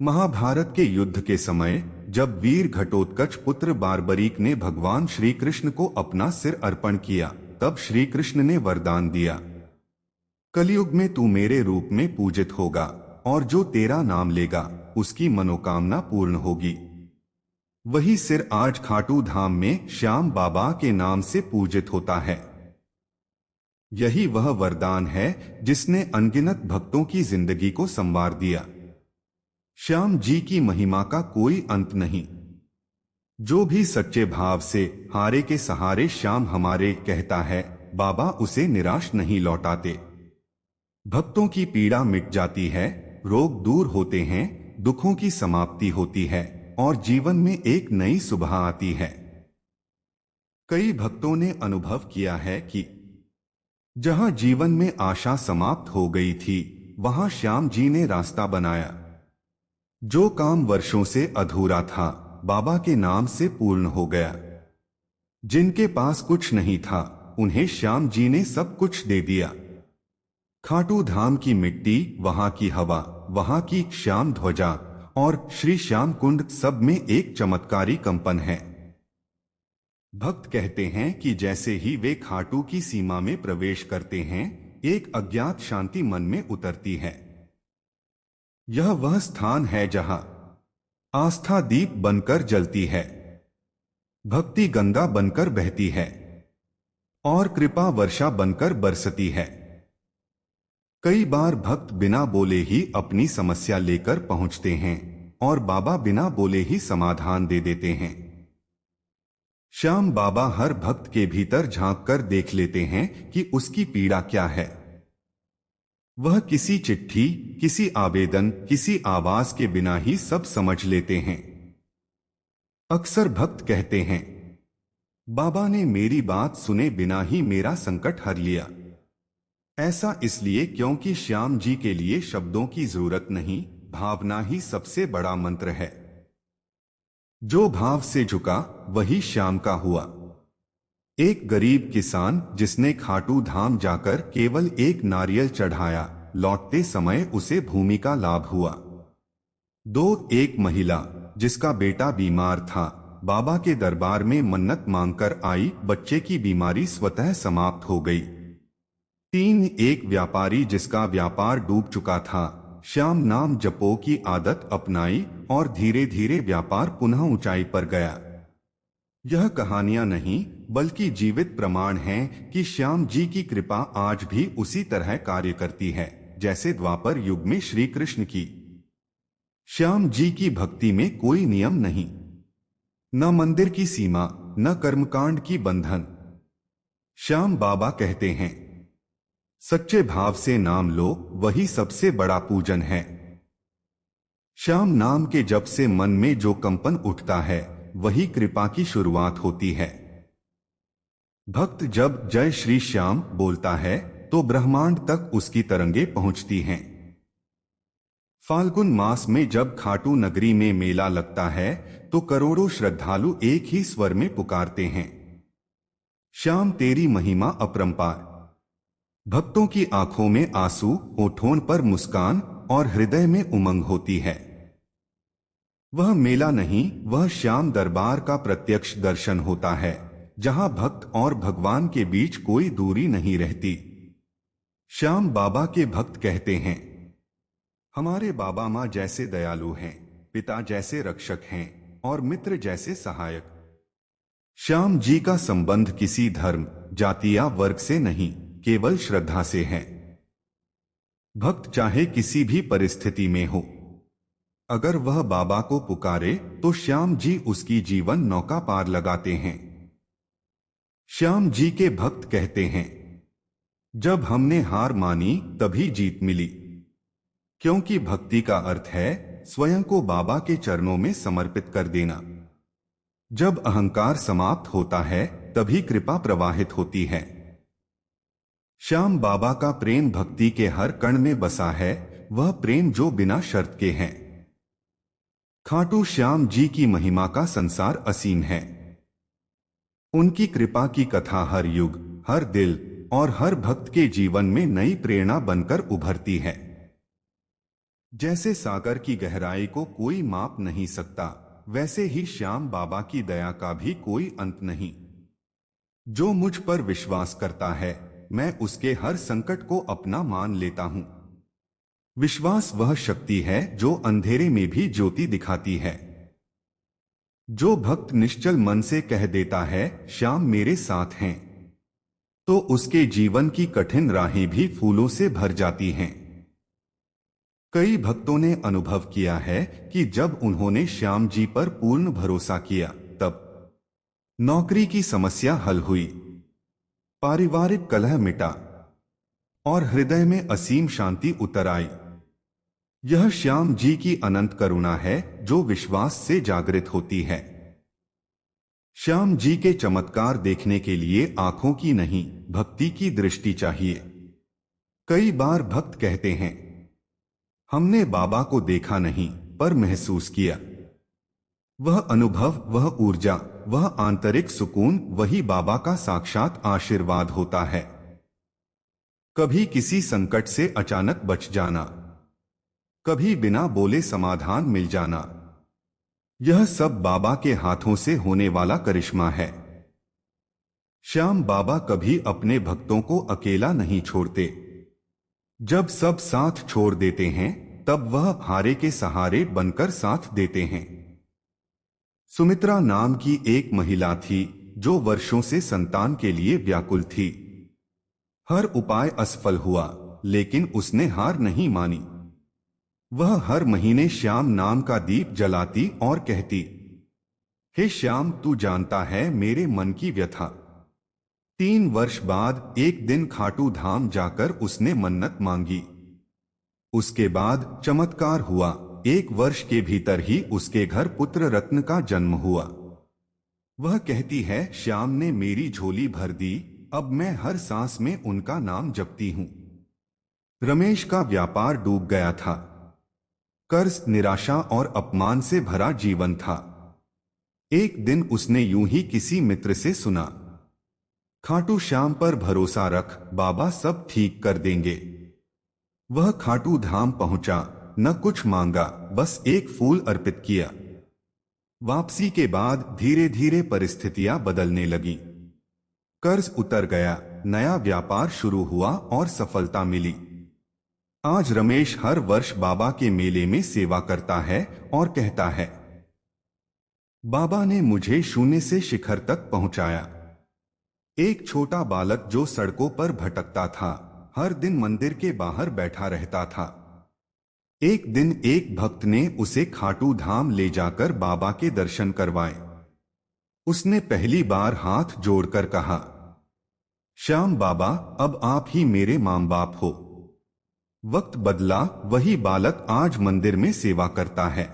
महाभारत के युद्ध के समय जब वीर घटोत्कच पुत्र बार्बरीक ने भगवान श्री कृष्ण को अपना सिर अर्पण किया, तब श्री कृष्ण ने वरदान दिया, कलयुग में तू मेरे रूप में पूजित होगा और जो तेरा नाम लेगा उसकी मनोकामना पूर्ण होगी। वही सिर आज खाटू धाम में श्याम बाबा के नाम से पूजित होता है। यही वह वरदान है जिसने अनगिनत भक्तों की जिंदगी को संवार दिया। श्याम जी की महिमा का कोई अंत नहीं। जो भी सच्चे भाव से हारे के सहारे श्याम हमारे कहता है, बाबा उसे निराश नहीं लौटाते। भक्तों की पीड़ा मिट जाती है, रोग दूर होते हैं, दुखों की समाप्ति होती है और जीवन में एक नई सुबह आती है। कई भक्तों ने अनुभव किया है कि जहां जीवन में आशा समाप्त हो गई थी, वहां श्याम जी ने रास्ता बनाया। जो काम वर्षों से अधूरा था, बाबा के नाम से पूर्ण हो गया। जिनके पास कुछ नहीं था, उन्हें श्याम जी ने सब कुछ दे दिया। खाटू धाम की मिट्टी, वहां की हवा, वहां की श्याम ध्वजा और श्री श्याम कुंड, सब में एक चमत्कारी कंपन है। भक्त कहते हैं कि जैसे ही वे खाटू की सीमा में प्रवेश करते हैं, एक अज्ञात शांति मन में उतरती है। यह वह स्थान है जहां आस्था दीप बनकर जलती है, भक्ति गंगा बनकर बहती है और कृपा वर्षा बनकर बरसती है। कई बार भक्त बिना बोले ही अपनी समस्या लेकर पहुंचते हैं और बाबा बिना बोले ही समाधान दे देते हैं। श्याम बाबा हर भक्त के भीतर झांक कर देख लेते हैं कि उसकी पीड़ा क्या है। वह किसी चिट्ठी, किसी आवेदन, किसी आवाज के बिना ही सब समझ लेते हैं। अक्सर भक्त कहते हैं, बाबा ने मेरी बात सुने बिना ही मेरा संकट हर लिया। ऐसा इसलिए क्योंकि श्याम जी के लिए शब्दों की जरूरत नहीं, भावना ही सबसे बड़ा मंत्र है। जो भाव से झुका वही श्याम का हुआ। एक गरीब किसान जिसने खाटू धाम जाकर केवल एक नारियल चढ़ाया, लौटते समय उसे भूमि का लाभ हुआ। एक महिला जिसका बेटा बीमार था, बाबा के दरबार में मन्नत मांगकर आई, बच्चे की बीमारी स्वतः समाप्त हो गई। एक व्यापारी जिसका व्यापार डूब चुका था, श्याम नाम जपो की आदत अपनाई और धीरे धीरे व्यापार पुनः ऊंचाई पर गया। यह कहानियां नहीं बल्कि जीवित प्रमाण हैं कि श्याम जी की कृपा आज भी उसी तरह कार्य करती है जैसे द्वापर युग में श्री कृष्ण की। श्याम जी की भक्ति में कोई नियम नहीं, न मंदिर की सीमा, न कर्मकांड की बंधन। श्याम बाबा कहते हैं, सच्चे भाव से नाम लो, वही सबसे बड़ा पूजन है। श्याम नाम के जप से मन में जो कंपन उठता है, वही कृपा की शुरुआत होती है। भक्त जब जय श्री श्याम बोलता है तो ब्रह्मांड तक उसकी तरंगे पहुंचती हैं। फाल्गुन मास में जब खाटू नगरी में मेला लगता है तो करोड़ों श्रद्धालु एक ही स्वर में पुकारते हैं, श्याम तेरी महिमा अपरंपार। भक्तों की आंखों में आंसू, होठों पर मुस्कान और हृदय में उमंग होती है। वह मेला नहीं, वह श्याम दरबार का प्रत्यक्ष दर्शन होता है, जहां भक्त और भगवान के बीच कोई दूरी नहीं रहती। श्याम बाबा के भक्त कहते हैं, हमारे बाबा माँ जैसे दयालु हैं, पिता जैसे रक्षक हैं और मित्र जैसे सहायक। श्याम जी का संबंध किसी धर्म, जाति या वर्ग से नहीं, केवल श्रद्धा से है। भक्त चाहे किसी भी परिस्थिति में हो, अगर वह बाबा को पुकारे तो श्याम जी उसकी जीवन नौका पार लगाते हैं। श्याम जी के भक्त कहते हैं, जब हमने हार मानी तभी जीत मिली, क्योंकि भक्ति का अर्थ है स्वयं को बाबा के चरणों में समर्पित कर देना। जब अहंकार समाप्त होता है तभी कृपा प्रवाहित होती है। श्याम बाबा का प्रेम भक्ति के हर कण में बसा है, वह प्रेम जो बिना शर्त के है। खाटू श्याम जी की महिमा का संसार असीम है। उनकी कृपा की कथा हर युग, हर दिल और हर भक्त के जीवन में नई प्रेरणा बनकर उभरती है। जैसे सागर की गहराई को कोई माप नहीं सकता, वैसे ही श्याम बाबा की दया का भी कोई अंत नहीं। जो मुझ पर विश्वास करता है, मैं उसके हर संकट को अपना मान लेता हूं। विश्वास वह शक्ति है जो अंधेरे में भी ज्योति दिखाती है। जो भक्त निश्चल मन से कह देता है, श्याम मेरे साथ हैं, तो उसके जीवन की कठिन राहें भी फूलों से भर जाती हैं। कई भक्तों ने अनुभव किया है कि जब उन्होंने श्याम जी पर पूर्ण भरोसा किया, तब नौकरी की समस्या हल हुई, पारिवारिक कलह मिटा और हृदय में असीम शांति उतर आई। यह श्याम जी की अनंत करुणा है जो विश्वास से जागृत होती है। श्याम जी के चमत्कार देखने के लिए आंखों की नहीं, भक्ति की दृष्टि चाहिए। कई बार भक्त कहते हैं, हमने बाबा को देखा नहीं पर महसूस किया। वह अनुभव, वह ऊर्जा, वह आंतरिक सुकून, वही बाबा का साक्षात आशीर्वाद होता है। कभी किसी संकट से अचानक बच जाना, कभी बिना बोले समाधान मिल जाना, यह सब बाबा के हाथों से होने वाला करिश्मा है। श्याम बाबा कभी अपने भक्तों को अकेला नहीं छोड़ते। जब सब साथ छोड़ देते हैं, तब वह हारे के सहारे बनकर साथ देते हैं। सुमित्रा नाम की एक महिला थी जो वर्षों से संतान के लिए व्याकुल थी। हर उपाय असफल हुआ, लेकिन उसने हार नहीं मानी। वह हर महीने श्याम नाम का दीप जलाती और कहती, हे श्याम, तू जानता है मेरे मन की व्यथा। 3 वर्ष बाद एक दिन खाटू धाम जाकर उसने मन्नत मांगी। उसके बाद चमत्कार हुआ। 1 वर्ष के भीतर ही उसके घर पुत्र रत्न का जन्म हुआ। वह कहती है, श्याम ने मेरी झोली भर दी, अब मैं हर सांस में उनका नाम जपती हूं। रमेश का व्यापार डूब गया था। कर्ज, निराशा और अपमान से भरा जीवन था। एक दिन उसने यूं ही किसी मित्र से सुना, खाटू श्याम पर भरोसा रख, बाबा सब ठीक कर देंगे। वह खाटू धाम पहुंचा, न कुछ मांगा, बस एक फूल अर्पित किया। वापसी के बाद धीरे धीरे परिस्थितियां बदलने लगीं। कर्ज उतर गया, नया व्यापार शुरू हुआ और सफलता मिली। आज रमेश हर वर्ष बाबा के मेले में सेवा करता है और कहता है, बाबा ने मुझे शून्य से शिखर तक पहुंचाया। एक छोटा बालक जो सड़कों पर भटकता था, हर दिन मंदिर के बाहर बैठा रहता था। एक दिन एक भक्त ने उसे खाटू धाम ले जाकर बाबा के दर्शन करवाए। उसने पहली बार हाथ जोड़कर कहा, श्याम बाबा, अब आप ही मेरे मां बाप हो। वक्त बदला, वही बालक आज मंदिर में सेवा करता है।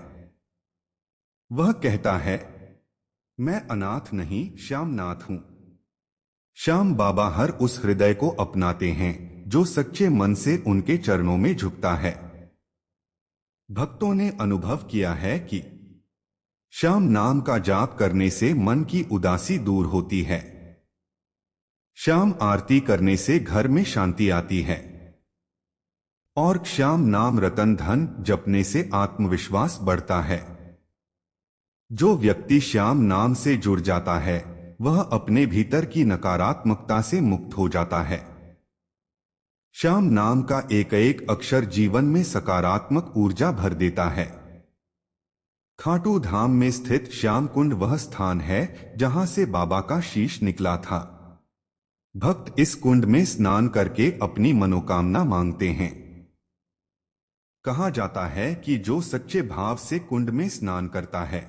वह कहता है, मैं अनाथ नहीं, श्यामनाथ हूं। श्याम बाबा हर उस हृदय को अपनाते हैं जो सच्चे मन से उनके चरणों में झुकता है। भक्तों ने अनुभव किया है कि श्याम नाम का जाप करने से मन की उदासी दूर होती है। श्याम आरती करने से घर में शांति आती है और श्याम नाम रतन धन जपने से आत्मविश्वास बढ़ता है। जो व्यक्ति श्याम नाम से जुड़ जाता है, वह अपने भीतर की नकारात्मकता से मुक्त हो जाता है। श्याम नाम का एक एक अक्षर जीवन में सकारात्मक ऊर्जा भर देता है। खाटू धाम में स्थित श्याम कुंड वह स्थान है जहां से बाबा का शीश निकला था। भक्त इस कुंड में स्नान करके अपनी मनोकामना मांगते हैं। कहा जाता है कि जो सच्चे भाव से कुंड में स्नान करता है,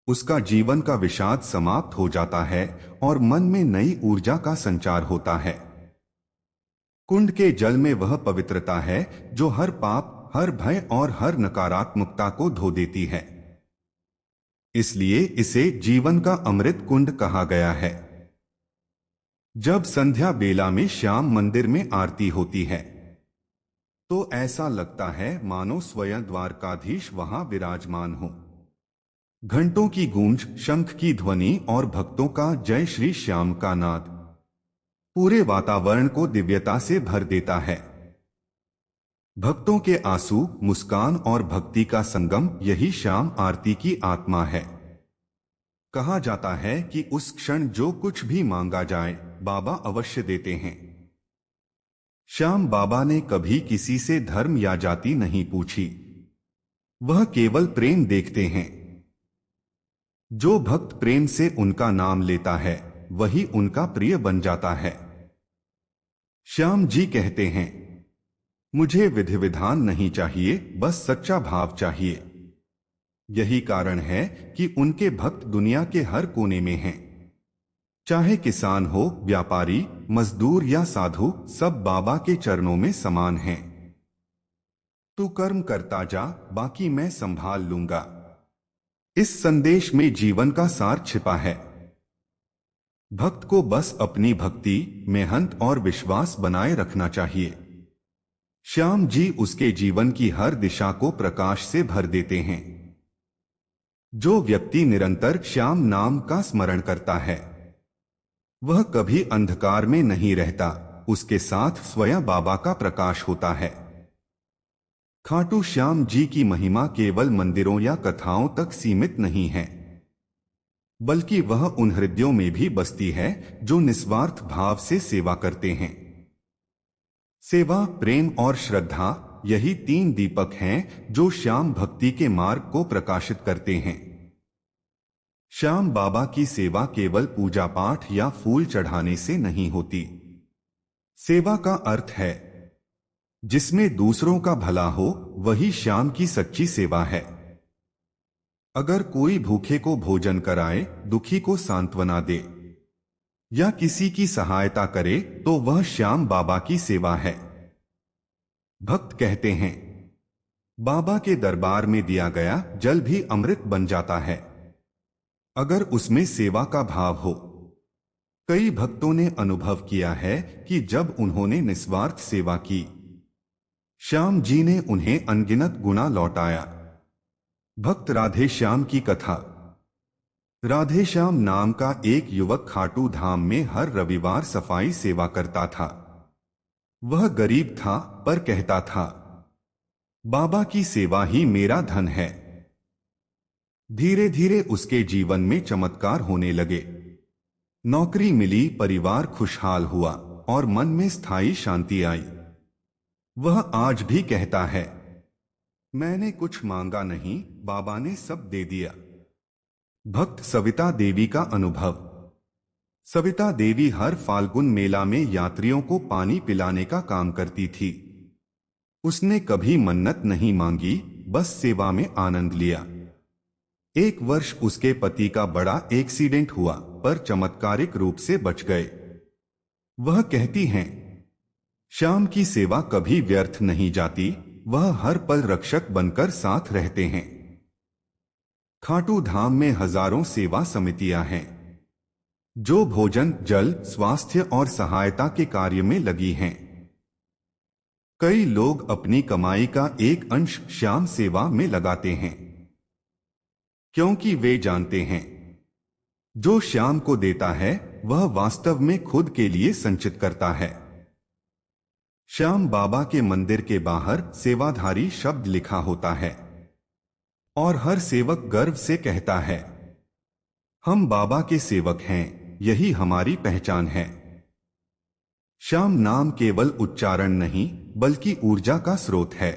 उसका जीवन का विषाद समाप्त हो जाता है और मन में नई ऊर्जा का संचार होता है। कुंड के जल में वह पवित्रता है जो हर पाप, हर भय और हर नकारात्मकता को धो देती है। इसलिए इसे जीवन का अमृत कुंड कहा गया है। जब संध्या बेला में श्याम मंदिर में आरती होती है, तो ऐसा लगता है मानो स्वयं द्वारकाधीश वहां विराजमान हो। घंटों की गूंज, शंख की ध्वनि और भक्तों का जय श्री श्याम का नाद पूरे वातावरण को दिव्यता से भर देता है। भक्तों के आंसू, मुस्कान और भक्ति का संगम, यही श्याम आरती की आत्मा है। कहा जाता है कि उस क्षण जो कुछ भी मांगा जाए, बाबा अवश्य देते हैं। श्याम बाबा ने कभी किसी से धर्म या जाति नहीं पूछी। वह केवल प्रेम देखते हैं। जो भक्त प्रेम से उनका नाम लेता है, वही उनका प्रिय बन जाता है। श्याम जी कहते हैं, मुझे विधि विधान नहीं चाहिए, बस सच्चा भाव चाहिए। यही कारण है कि उनके भक्त दुनिया के हर कोने में हैं। चाहे किसान हो, व्यापारी, मजदूर या साधु, सब बाबा के चरणों में समान हैं। तू कर्म करता जा, बाकी मैं संभाल लूंगा। इस संदेश में जीवन का सार छिपा है। भक्त को बस अपनी भक्ति, मेहनत और विश्वास बनाए रखना चाहिए। श्याम जी उसके जीवन की हर दिशा को प्रकाश से भर देते हैं। जो व्यक्ति निरंतर श्याम नाम का स्मरण करता है, वह कभी अंधकार में नहीं रहता, उसके साथ स्वयं बाबा का प्रकाश होता है। खाटू श्याम जी की महिमा केवल मंदिरों या कथाओं तक सीमित नहीं है, बल्कि वह उन हृदयों में भी बसती है जो निस्वार्थ भाव से सेवा करते हैं। सेवा, प्रेम और श्रद्धा, यही 3 दीपक हैं जो श्याम भक्ति के मार्ग को प्रकाशित करते हैं। श्याम बाबा की सेवा केवल पूजा पाठ या फूल चढ़ाने से नहीं होती। सेवा का अर्थ है जिसमें दूसरों का भला हो, वही श्याम की सच्ची सेवा है। अगर कोई भूखे को भोजन कराए, दुखी को सांत्वना दे या किसी की सहायता करे, तो वह श्याम बाबा की सेवा है। भक्त कहते हैं, बाबा के दरबार में दिया गया जल भी अमृत बन जाता है, अगर उसमें सेवा का भाव हो। कई भक्तों ने अनुभव किया है कि जब उन्होंने निस्वार्थ सेवा की, श्याम जी ने उन्हें अनगिनत गुना लौटाया। भक्त राधे श्याम की कथा। राधे श्याम नाम का एक युवक खाटू धाम में हर रविवार सफाई सेवा करता था। वह गरीब था, पर कहता था, बाबा की सेवा ही मेरा धन है। धीरे धीरे उसके जीवन में चमत्कार होने लगे। नौकरी मिली, परिवार खुशहाल हुआ और मन में स्थायी शांति आई। वह आज भी कहता है, मैंने कुछ मांगा नहीं, बाबा ने सब दे दिया। भक्त सविता देवी का अनुभव। सविता देवी हर फाल्गुन मेला में यात्रियों को पानी पिलाने का काम करती थी। उसने कभी मन्नत नहीं मांगी, बस सेवा में आनंद लिया। एक वर्ष उसके पति का बड़ा एक्सीडेंट हुआ, पर चमत्कारिक रूप से बच गए। वह कहती हैं, श्याम की सेवा कभी व्यर्थ नहीं जाती, वह हर पल रक्षक बनकर साथ रहते हैं। खाटू धाम में हजारों सेवा समितियां हैं, जो भोजन, जल, स्वास्थ्य और सहायता के कार्य में लगी हैं। कई लोग अपनी कमाई का एक अंश श्याम सेवा में लगाते हैं, क्योंकि वे जानते हैं, जो श्याम को देता है वह वास्तव में खुद के लिए संचित करता है। श्याम बाबा के मंदिर के बाहर सेवाधारी शब्द लिखा होता है और हर सेवक गर्व से कहता है, हम बाबा के सेवक हैं, यही हमारी पहचान है। श्याम नाम केवल उच्चारण नहीं, बल्कि ऊर्जा का स्रोत है।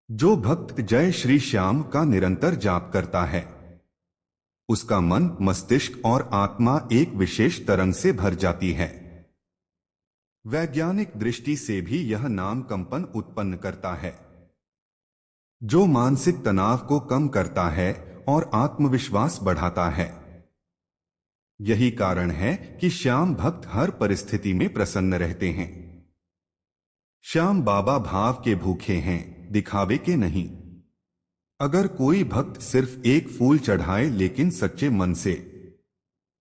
जो भक्त जय श्री श्याम का निरंतर जाप करता है, उसका मन, मस्तिष्क और आत्मा एक विशेष तरंग से भर जाती है। वैज्ञानिक दृष्टि से भी यह नाम कंपन उत्पन्न करता है, जो मानसिक तनाव को कम करता है और आत्मविश्वास बढ़ाता है। यही कारण है कि श्याम भक्त हर परिस्थिति में प्रसन्न रहते हैं। श्याम बाबा भाव के भूखे हैं, दिखावे के नहीं। अगर कोई भक्त सिर्फ एक फूल चढ़ाए लेकिन सच्चे मन से,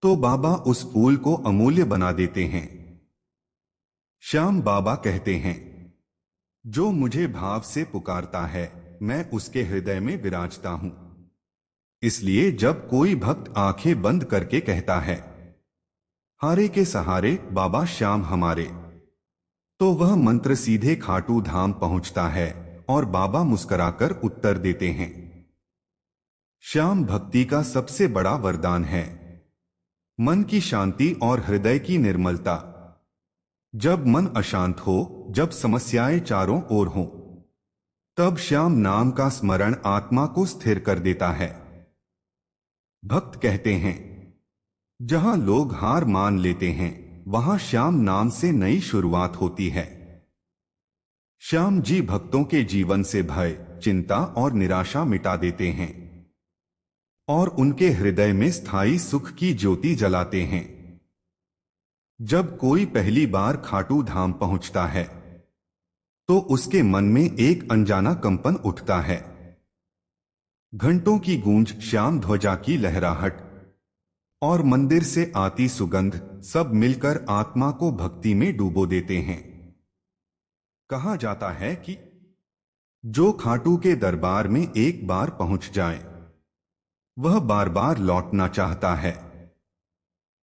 तो बाबा उस फूल को अमूल्य बना देते हैं। श्याम बाबा कहते हैं, जो मुझे भाव से पुकारता है, मैं उसके हृदय में विराजता हूं। इसलिए जब कोई भक्त आंखें बंद करके कहता है, हारे के सहारे बाबा श्याम हमारे, तो वह मंत्र सीधे खाटू धाम पहुंचता है और बाबा मुस्कुराकर उत्तर देते हैं। श्याम भक्ति का सबसे बड़ा वरदान है। मन की शांति और हृदय की निर्मलता। जब मन अशांत हो, जब समस्याएं चारों ओर हों, तब श्याम नाम का स्मरण आत्मा को स्थिर कर देता है। भक्त कहते हैं, जहां लोग हार मान लेते हैं, वहां श्याम नाम से नई शुरुआत होती है। श्याम जी भक्तों के जीवन से भय, चिंता और निराशा मिटा देते हैं और उनके हृदय में स्थायी सुख की ज्योति जलाते हैं। जब कोई पहली बार खाटू धाम पहुंचता है तो उसके मन में एक अनजाना कंपन उठता है। घंटों की गूंज, श्याम ध्वजा की लहराहट और मंदिर से आती सुगंध सब मिलकर आत्मा को भक्ति में डुबो देते हैं। कहा जाता है कि जो खाटू के दरबार में एक बार पहुंच जाए, वह बार बार लौटना चाहता है।